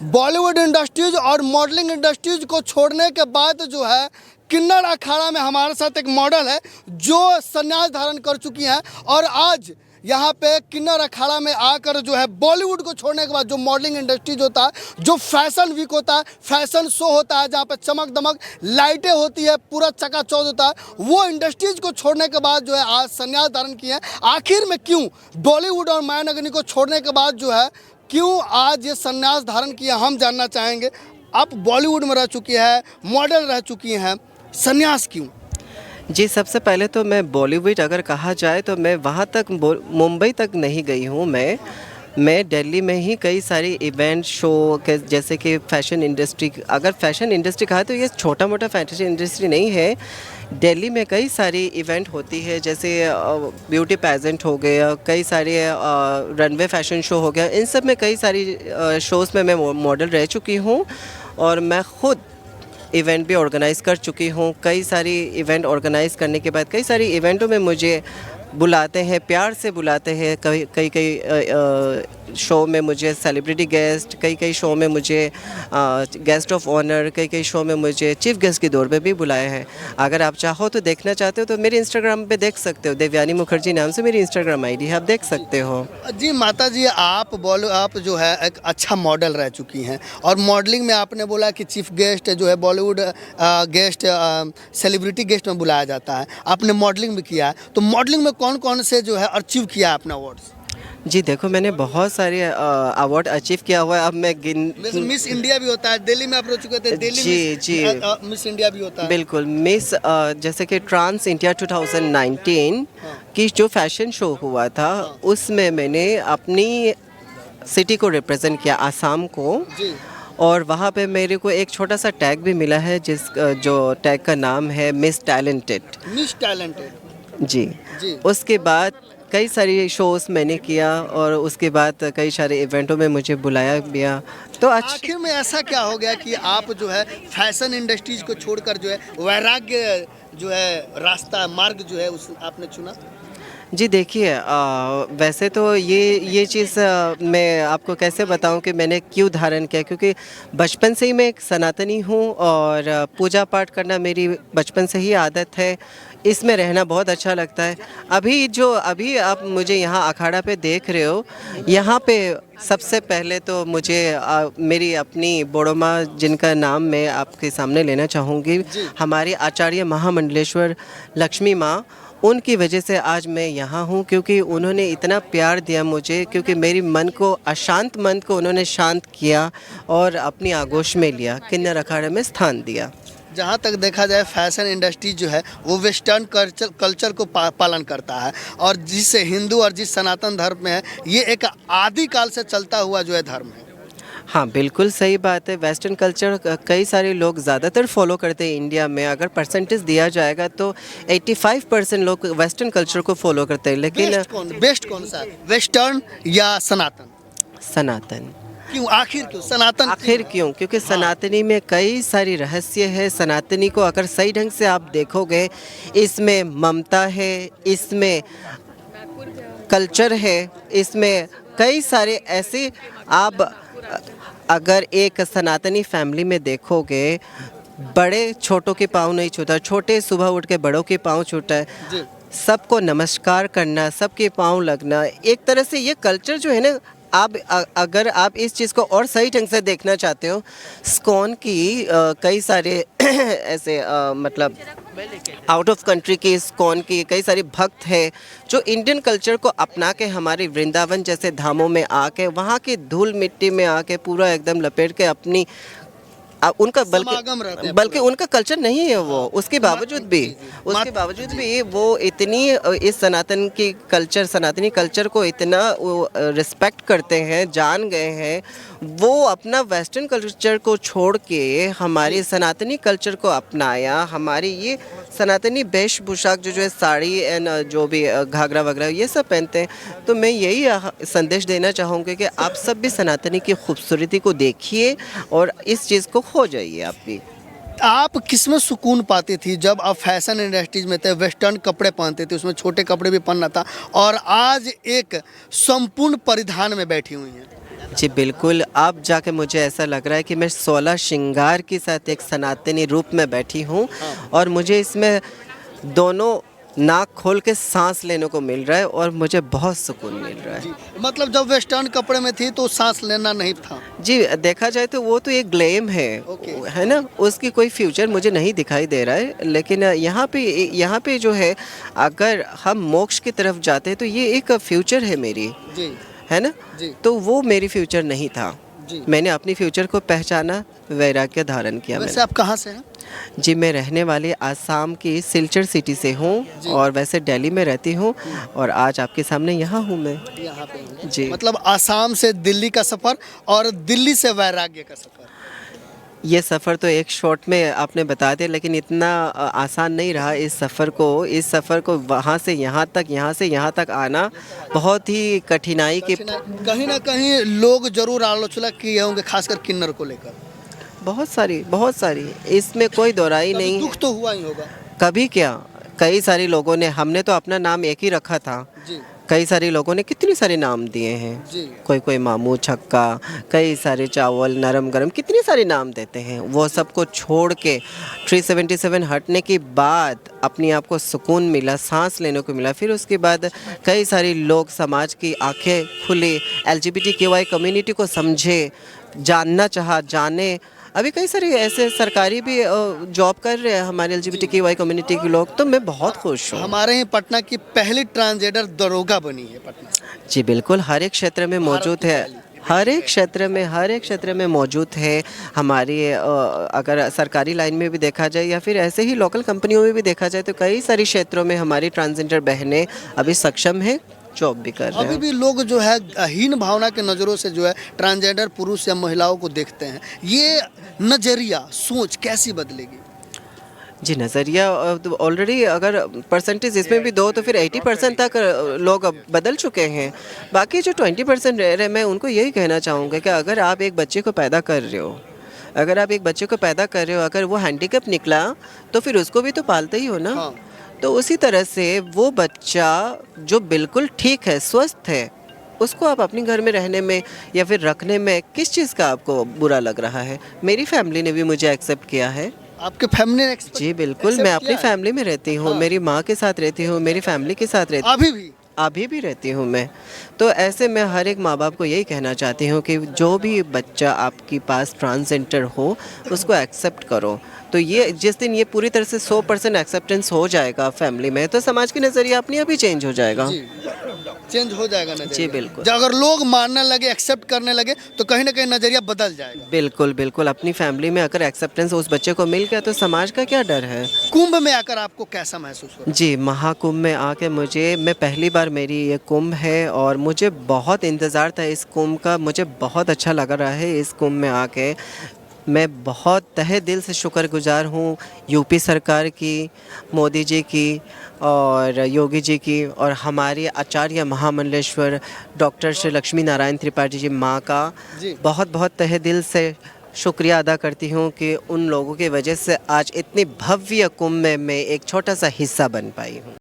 Bollywood industries और modelling industries को छोड़ने के बाद जो है किन्नर अखाड़ा में हमारे साथ एक मॉडल है जो संन्यास धारण कर चुकी हैं और आज यहाँ पे किन्नर अखाड़ा में आकर जो है बॉलीवुड को छोड़ने के बाद जो मॉडलिंग इंडस्ट्रीज होता है, जो फैशन वीक होता है, फैशन शो होता है, जहाँ पे चमक दमक लाइटें होती है, पूरा चकाचौंध होता है, वो इंडस्ट्रीज को छोड़ने के बाद जो है आज संन्यास धारण किए हैं। आखिर में क्यों बॉलीवुड और माया नगनी को छोड़ने के बाद जो है क्यों आज ये संन्यास धारण किया, हम जानना चाहेंगे। आप बॉलीवुड में रह चुकी है, मॉडल रह चुकी हैं, संन्यास क्यों? जी, सबसे पहले तो मैं बॉलीवुड अगर कहा जाए तो मैं वहाँ तक मुंबई तक नहीं गई हूँ। मैं दिल्ली में ही कई सारी इवेंट शो के जैसे कि फ़ैशन इंडस्ट्री, अगर फ़ैशन इंडस्ट्री कहा तो ये छोटा मोटा फैशन इंडस्ट्री नहीं है। दिल्ली में कई सारी इवेंट होती है, जैसे ब्यूटी पैजेंट हो गया, कई सारे रनवे फैशन शो हो गया, इन सब में कई सारी शोज़ में मैं मॉडल रह चुकी हूँ और मैं ख़ुद इवेंट भी ऑर्गेनाइज़ कर चुकी हूँ। कई सारी इवेंट ऑर्गेनाइज़ करने के बाद कई सारी इवेंटों में मुझे बुलाते हैं, प्यार से बुलाते हैं। कई शो में मुझे सेलिब्रिटी गेस्ट, कई शो में मुझे गेस्ट ऑफ ऑनर, कई शो में मुझे चीफ गेस्ट के दौर पे भी बुलाया है। अगर आप चाहो तो देखना चाहते हो तो मेरे इंस्टाग्राम पे देख सकते हो, देवयानी मुखर्जी नाम से मेरी इंस्टाग्राम आईडी है, आप देख सकते हो। जी माता जी, आप जो है एक अच्छा मॉडल रह चुकी हैं और मॉडलिंग में आपने बोला कि चीफ गेस्ट जो है बॉलीवुड गेस्ट सेलिब्रिटी गेस्ट में बुलाया जाता है, आपने मॉडलिंग भी किया है, तो मॉडलिंग में कौन कौन से जो है अचीव किया है अपना अवार्ड्स? जी देखो, मैंने बहुत सारे अवार्ड अचीव किया हुआ है। अब मैं मिस इंडिया भी होता है, दिल्ली में आप रह चुके थे, दिल्ली जी मिस इंडिया भी होता है। बिल्कुल, मिस जैसे कि ट्रांस इंडिया 2019 की जो फैशन शो हुआ था, उसमें मैंने अपनी सिटी को रिप्रेजेंट किया, आसाम को। जी। और वहाँ पे मेरे को एक छोटा सा टैग भी मिला है जो टैग का नाम है मिस टैलेंटेड। मिस टैलेंटेड जी। जी। उसके बाद कई सारी शोज़ मैंने किया और उसके बाद कई सारे इवेंटों में मुझे बुलाया गया। तो आखिर में ऐसा क्या हो गया कि आप जो है फैशन इंडस्ट्रीज को छोड़कर जो है वैराग्य जो है रास्ता मार्ग जो है उस आपने चुना? जी देखिए, वैसे तो ये चीज़ मैं आपको कैसे बताऊं कि मैंने क्यों धारण किया, क्योंकि बचपन से ही मैं एक सनातनी हूं और पूजा पाठ करना मेरी बचपन से ही आदत है, इसमें रहना बहुत अच्छा लगता है। अभी आप मुझे यहाँ अखाड़ा पे देख रहे हो, यहाँ पे सबसे पहले तो मुझे मेरी अपनी बड़ो माँ, जिनका नाम मैं आपके सामने लेना चाहूँगी, हमारी आचार्य महामंडलेश्वर लक्ष्मी माँ, उनकी वजह से आज मैं यहाँ हूँ, क्योंकि उन्होंने इतना प्यार दिया मुझे, क्योंकि मेरी अशांत मन को उन्होंने शांत किया और अपनी आगोश में लिया, किन्नर अखाड़े में स्थान दिया। जहाँ तक देखा जाए फैशन इंडस्ट्री जो है वो वेस्टर्न कल्चर को पालन करता है और जिससे हिंदू और जिस सनातन धर्म में है, ये एक आदिकाल से चलता हुआ जो है धर्म है। हाँ, बिल्कुल सही बात है। वेस्टर्न कल्चर कई सारे लोग ज़्यादातर फॉलो करते हैं इंडिया में। अगर परसेंटेज दिया जाएगा तो 85% लोग वेस्टर्न कल्चर को फॉलो करते हैं, लेकिन बेस्ट कौन सा है, वेस्टर्न या सनातन? सनातन। क्यों, आखिर क्यों सनातन? आखिर क्यों? क्योंकि सनातनी में कई सारी रहस्य है। सनातनी को अगर सही ढंग से आप देखोगे, इसमें ममता है, इसमें कल्चर है, इसमें कई सारे ऐसे, आप अगर एक सनातनी फैमिली में देखोगे, बड़े छोटों के पाँव नहीं छूता, छोटे सुबह उठ के बड़ों के पाँव छूता है, सबको नमस्कार करना, सबके पाँव लगना, एक तरह से ये कल्चर जो है ना, अगर आप इस चीज़ को और सही ढंग से देखना चाहते हो, स्कॉन की कई सारे ऐसे मतलब आउट ऑफ कंट्री के स्कॉन की कई सारे भक्त हैं जो इंडियन कल्चर को अपना के हमारे वृंदावन जैसे धामों में आके, वहाँ की धूल मिट्टी में आके पूरा एकदम लपेट के अपनी उनका बल्कि उनका कल्चर नहीं है वो, उसके बावजूद भी वो इतनी इस सनातनी कल्चर को इतना रिस्पेक्ट करते हैं, जान गए हैं। वो अपना वेस्टर्न कल्चर को छोड़ के हमारी सनातनी कल्चर को अपनाया। हमारी ये सनातनी वेशभूषा जो है साड़ी एंड जो भी घाघरा वगैरह ये सब पहनते हैं। तो मैं यही संदेश देना चाहूँगी कि आप सब भी सनातनी की खूबसूरती को देखिए और इस चीज़ को खो जाइए। आप किस में सुकून पाती थी जब आप फैशन इंडस्ट्रीज में थे, वेस्टर्न कपड़े पहनते थे, उसमें छोटे कपड़े भी पहनना था, और आज एक संपूर्ण परिधान में बैठी हुई हैं? जी बिल्कुल, अब जाके मुझे ऐसा लग रहा है कि मैं 16 श्रृंगार के साथ एक सनातनी रूप में बैठी हूँ और मुझे इसमें दोनों नाक खोल के सांस लेने को मिल रहा है और मुझे बहुत सुकून मिल रहा है। मतलब जब वेस्टर्न कपड़े में थी तो सांस लेना नहीं था। जी, देखा जाए तो वो तो एक ग्लेम है, ओके। है ना? उसकी कोई फ्यूचर मुझे नहीं दिखाई दे रहा है, लेकिन यहाँ पे जो है, अगर हम मोक्ष की तरफ जाते हैं तो ये एक फ्यूचर है मेरी, जी है ना? जी तो वो मेरी फ्यूचर नहीं था। जी। मैंने अपनी फ्यूचर को पहचाना, वैराग्य धारण किया वैसे मैंने। आप कहाँ से हैं? जी, मैं रहने वाली आसाम की सिलचर सिटी से हूँ जी। और वैसे दिल्ली में रहती हूँ और आज आपके सामने यहाँ हूँ मैं। यहाँ पे हैं। जी। मतलब आसाम से दिल्ली का सफर और दिल्ली से वैराग्य का सफर। ये सफ़र तो एक शॉट में आपने बता दिया, लेकिन इतना आसान नहीं रहा इस सफ़र को वहाँ से यहाँ तक, यहाँ से यहाँ तक आना बहुत ही कठिनाई के। कहीं ना कहीं लोग जरूर आलोचना किए होंगे, खासकर किन्नर को लेकर। बहुत सारी, इसमें कोई दोहराई कभी नहीं है। दुख तो हुआ ही होगा। कभी क्या, कई सारे लोगों ने, हमने तो अपना नाम एक ही रखा था, जी कई सारे लोगों ने कितने सारे नाम दिए हैं। जी कोई मामू छक्का, कई सारे चावल, नरम गरम, कितने सारे नाम देते हैं। वो सबको छोड़ के 377 हटने के बाद अपने आप को सुकून मिला, सांस लेने को मिला। फिर उसके बाद कई सारे लोग, समाज की आंखें खुली, LGBTQI कम्युनिटी को समझे, जानना चाहा, जाने। अभी कई सारे ऐसे सरकारी भी जॉब कर रहे हैं हमारे LGBTQI कम्युनिटी के लोग, तो मैं बहुत खुश हूँ। हमारे ही पटना की पहली ट्रांसजेंडर दरोगा बनी है पटना। जी बिल्कुल, हर एक क्षेत्र में मौजूद है, हर एक क्षेत्र में मौजूद है हमारी। अगर सरकारी लाइन में भी देखा जाए या फिर ऐसे ही लोकल कंपनियों में भी देखा जाए तो कई सारे क्षेत्रों में हमारी ट्रांसजेंडर बहनें अभी सक्षम हैं, जॉब भी कर रहे अभी हैं। भी लोग जो है हीन भावना के नज़रों से जो है ट्रांसजेंडर पुरुष या महिलाओं को देखते हैं। ये नज़रिया, सोच कैसी बदलेगी? जी, नज़रिया ऑलरेडी अगर परसेंटेज इसमें भी दो तो फिर 80% तक लोग अब बदल चुके हैं। बाकी जो 20% रह रहे, मैं उनको यही कहना चाहूँगा कि अगर आप एक बच्चे को पैदा कर रहे हो, अगर वो हैंडीकैप निकला तो फिर उसको भी तो पालते ही हो ना। हाँ। तो उसी तरह से वो बच्चा जो बिल्कुल ठीक है, स्वस्थ है, उसको आप अपने घर में रहने में या फिर रखने में किस चीज़ का आपको बुरा लग रहा है? मेरी फैमिली ने भी मुझे एक्सेप्ट किया है। आपके फैमिली ने जी बिल्कुल, मैं अपनी फैमिली में रहती हूँ, मेरी माँ के साथ रहती हूँ, मेरी फैमिली के साथ रहती हूँ, अभी भी रहती हूँ मैं। तो ऐसे मैं हर एक माँ बाप को यही कहना चाहती हूँ कि जो भी बच्चा आपके पास ट्रांसजेंडर हो उसको एक्सेप्ट करो। तो ये जिस दिन ये पूरी तरह से 100% एक्सेप्टेंस हो जाएगा फैमिली में, तो समाज की नज़रिया अपने आप ही चेंज हो जाएगा। चेंज हो जाएगा नजरिया। जी बिल्कुल। जब अगर लोग मानने लगे, एक्सेप्ट करने लगे, तो कहीं ना कहीं नजरिया बदल जाएगा। बिल्कुल बिल्कुल, अपनी फैमिली में अगर एक्सेप्टेंस उस बच्चे को मिल गया तो समाज का क्या डर है। कुंभ में आकर आपको कैसा महसूस हुआ? जी, महाकुंभ में आके मैं पहली बार मेरी ये कुंभ है और मुझे बहुत इंतज़ार था इस कुंभ का। मुझे बहुत अच्छा लग रहा है इस कुंभ में आके। मैं बहुत तहे दिल से शुक्रगुजार हूँ यूपी सरकार की, मोदी जी की और योगी जी की और हमारे आचार्य महामंडलेश्वर डॉक्टर श्री लक्ष्मी नारायण त्रिपाठी जी माँ का बहुत बहुत तहे दिल से शुक्रिया अदा करती हूँ कि उन लोगों की वजह से आज इतनी भव्य कुंभ में मैं एक छोटा सा हिस्सा बन पाई हूँ।